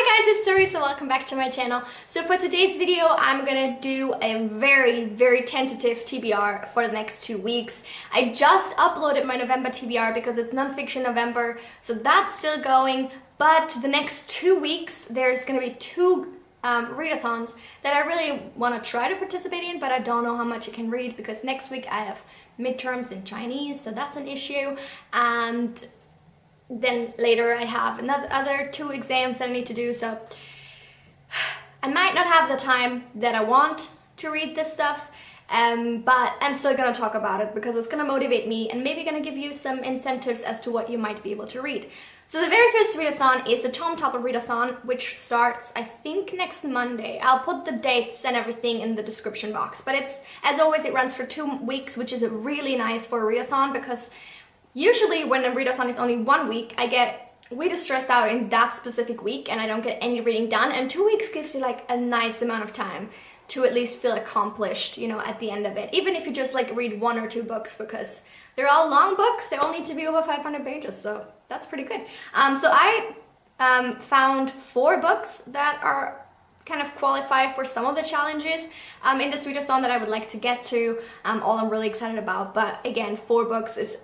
Hi guys, it's Teresa. Welcome back to my channel. So for today's video, I'm gonna do a very tentative TBR for the next 2 weeks. I just uploaded my November TBR because it's nonfiction November, so that's still going. But the next 2 weeks, there's gonna be two readathons that I really want to try to participate in, but I don't know how much I can read because next week I have midterms in Chinese, so that's an issue. And then later I have other 2 exams that I need to do, so I might not have the time that I want to read this stuff, but I'm still gonna talk about it because it's gonna motivate me and maybe gonna give you some incentives as to what you might be able to read. So the very first readathon is the Tome Topple Readathon, which starts I think next Monday. I'll put the dates and everything in the description box, but it's, as always, it runs for 2 weeks, which is really nice for a readathon because usually when a readathon is only 1 week, I get way stressed out in that specific week and I don't get any reading done, and 2 weeks gives you like a nice amount of time to at least feel accomplished, you know, at the end of it. Even if you just like read 1 or 2 books, because they're all long books, they all need to be over 500 pages, so that's pretty good. So I found 4 books that are kind of qualify for some of the challenges in this readathon that I would like to get to. All I'm really excited about, but again, 4 books is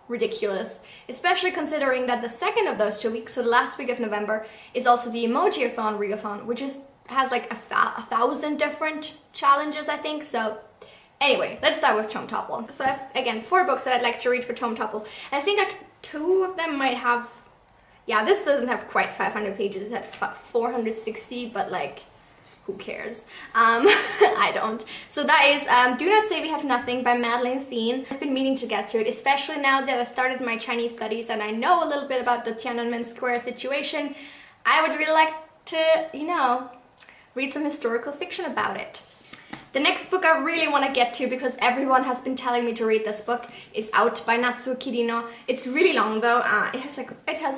ridiculous, especially considering that the second of those 2 weeks, so the last week of November, is also the EMOJIATHON readathon, which has like 1,000 different challenges, I think. So anyway, let's start with Tome Topple. So I have, again, 4 books that I'd like to read for Tome Topple. I think like 2 of them might have, yeah, this doesn't have quite 500 pages, it's at 460, but like, who cares? I don't. So that is Do Not Say We Have Nothing by Madeleine Thien. I've been meaning to get to it, especially now that I started my Chinese studies and I know a little bit about the Tiananmen Square situation. I would really like to, you know, read some historical fiction about it. The next book I really want to get to, because everyone has been telling me to read this book, is Out by Natsuo Kirino. It's really long though. It has to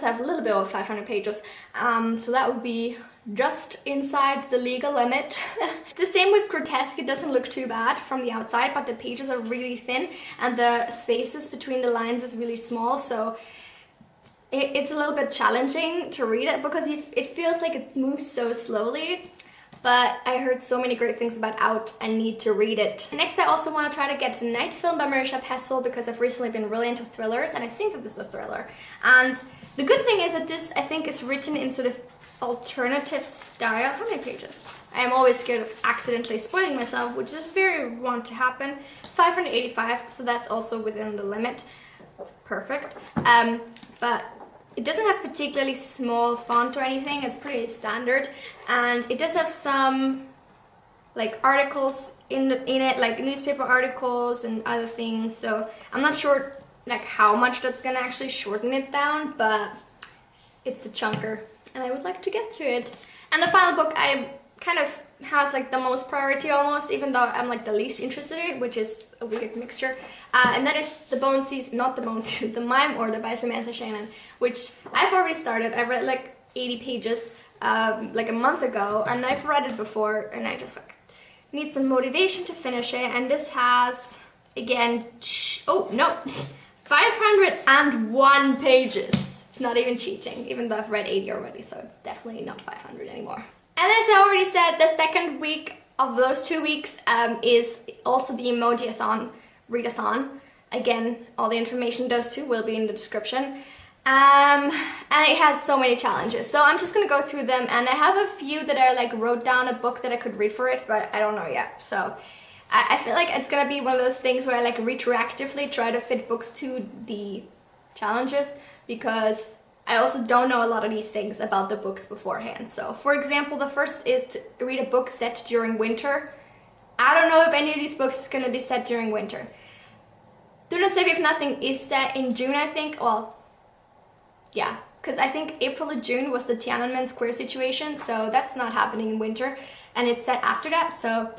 have a little bit over 500 pages. So that would be just inside the legal limit. It's the same with Grotesque. It doesn't look too bad from the outside, but the pages are really thin and the spaces between the lines is really small, so it's a little bit challenging to read it because it feels like it moves so slowly. But I heard so many great things about Out and need to read it. Next, I also want to try to get to Night Film by Marisha Pessl because I've recently been really into thrillers and I think that this is a thriller. And the good thing is that this, I think, is written in sort of alternative style. How many pages? I am always scared of accidentally spoiling myself, which is very wont to happen. 585, so that's also within the limit. Perfect. But it doesn't have particularly small font or anything, it's pretty standard, and it does have some like articles in it, like newspaper articles and other things, so I'm not sure like how much that's gonna actually shorten it down, but it's a chunker and I would like to get to it. And the final book I kind of has like the most priority almost, even though I'm like the least interested in it, which is a weird mixture, and that is The Bone Season, not The Bone Season, The Mime Order by Samantha Shannon, which I've already started. I read like 80 pages like a month ago, and I've read it before, and I just like need some motivation to finish it. And this has, again, 501 pages. It's not even cheating, even though I've read 80 already, so it's definitely not 500 anymore. And as I already said, the second week of those 2 weeks is also the EMOJIATHON readathon. Again, all the information those 2 will be in the description. And it has so many challenges. So I'm just gonna go through them, and I have a few that I like wrote down a book that I could read for it, but I don't know yet. So I feel like it's gonna be one of those things where I like retroactively try to fit books to the challenges, because I also don't know a lot of these things about the books beforehand. So, for example, the first is to read a book set during winter. I don't know if any of these books is going to be set during winter. Do Not Say We Have Nothing is set in June, I think. Well, yeah, because I think April or June was the Tiananmen Square situation, so that's not happening in winter, and it's set after that. So,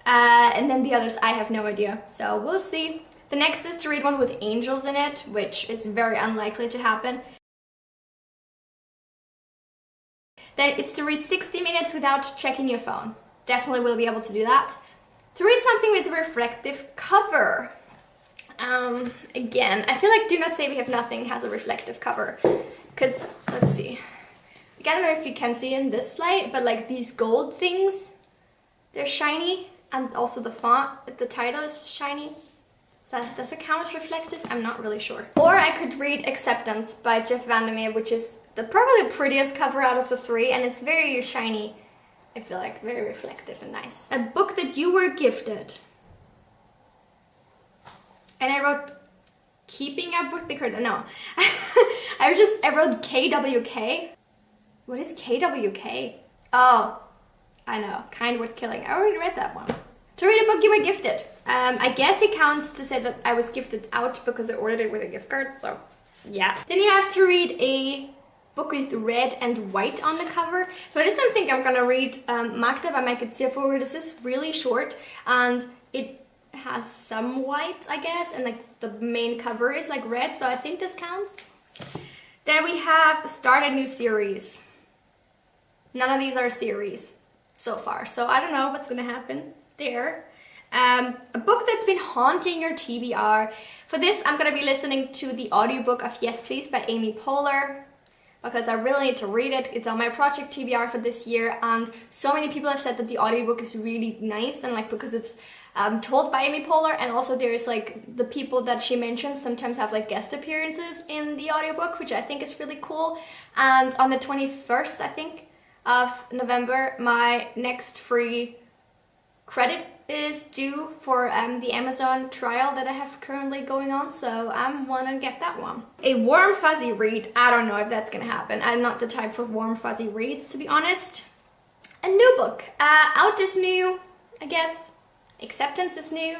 and then the others, I have no idea. So we'll see. The next is to read one with angels in it, which is very unlikely to happen. Then it's to read 60 minutes without checking your phone. Definitely will be able to do that. To read something with a reflective cover. Again, I feel like Do Not Say We Have Nothing has a reflective cover. Because, let's see. I don't know if you can see in this light, but like these gold things, they're shiny, and also the font with the title is shiny. So does it count as reflective? I'm not really sure. Or I could read Acceptance by Jeff Vandermeer, which is probably the prettiest cover out of the three, and it's very shiny. I feel like very reflective and nice. A book that you were gifted. And I wrote Keeping Up with the Curtain. No. I wrote KWK. What is KWK? Oh, I know. Kind Worth Killing. I already read that one. To read a book you were gifted. I guess it counts to say that I was gifted out because I ordered it with a gift card, so yeah. Then you have to read a book with red and white on the cover. For this I think I'm gonna read Magda by Michael Ziervogel. This is really short and it has some white, I guess, and like the main cover is like red, so I think this counts. Then we have Start a New Series. None of these are series so far, so I don't know what's gonna happen there. A book that's been haunting your TBR. For this, I'm gonna be listening to the audiobook of Yes Please by Amy Poehler because I really need to read it. It's on my project TBR for this year, and so many people have said that the audiobook is really nice, and like because it's told by Amy Poehler, and also there's like the people that she mentions sometimes have like guest appearances in the audiobook, which I think is really cool. And on the 21st, I think, of November, my next free credit is due for the Amazon trial that I have currently going on, so I want to get that one. A warm fuzzy read. I don't know if that's gonna happen. I'm not the type for warm fuzzy reads, to be honest. A new book. Out is new, I guess. Acceptance is new.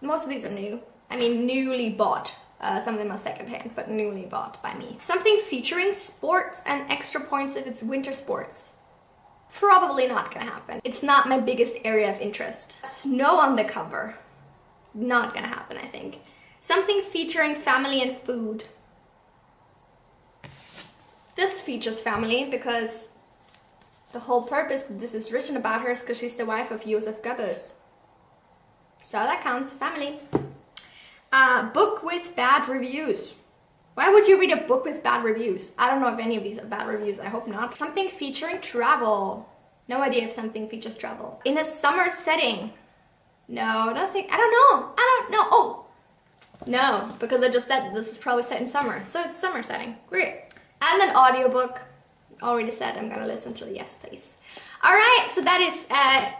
Most of these are new. I mean, newly bought. Some of them are secondhand, but newly bought by me. Something featuring sports and extra points if it's winter sports. Probably not gonna happen. It's not my biggest area of interest. Snow on the cover. Not gonna happen, I think. Something featuring family and food. This features family because the whole purpose this is written about her is because she's the wife of Joseph Goebbels. So that counts, family. Book with bad reviews. Why would you read a book with bad reviews? I don't know if any of these are bad reviews, I hope not. Something featuring travel. No idea if something features travel. In a summer setting. No, nothing, I don't know. Oh, no, because I just said this is probably set in summer. So it's summer setting, great. And an audiobook. Already said I'm gonna listen to Yes Please. All right, so that is,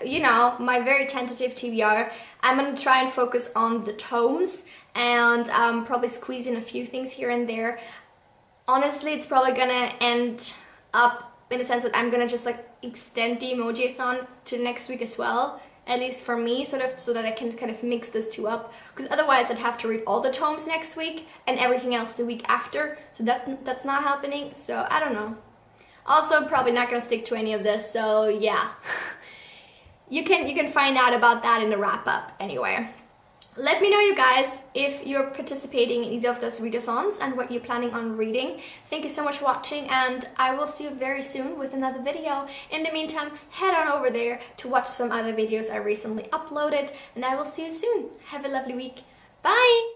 you know, my very tentative TBR. I'm gonna try and focus on the tomes and probably squeeze in a few things here and there. Honestly, it's probably gonna end up in the sense that I'm gonna just like extend the Emojiathon to next week as well, at least for me, sort of, so that I can kind of mix those two up, because otherwise I'd have to read all the tomes next week and everything else the week after, so that's not happening, so I don't know. Also, probably not gonna stick to any of this, so yeah. You can find out about that in the wrap-up anyway. Let me know, you guys, if you're participating in either of those readathons and what you're planning on reading. Thank you so much for watching, and I will see you very soon with another video. In the meantime, head on over there to watch some other videos I recently uploaded, and I will see you soon. Have a lovely week. Bye!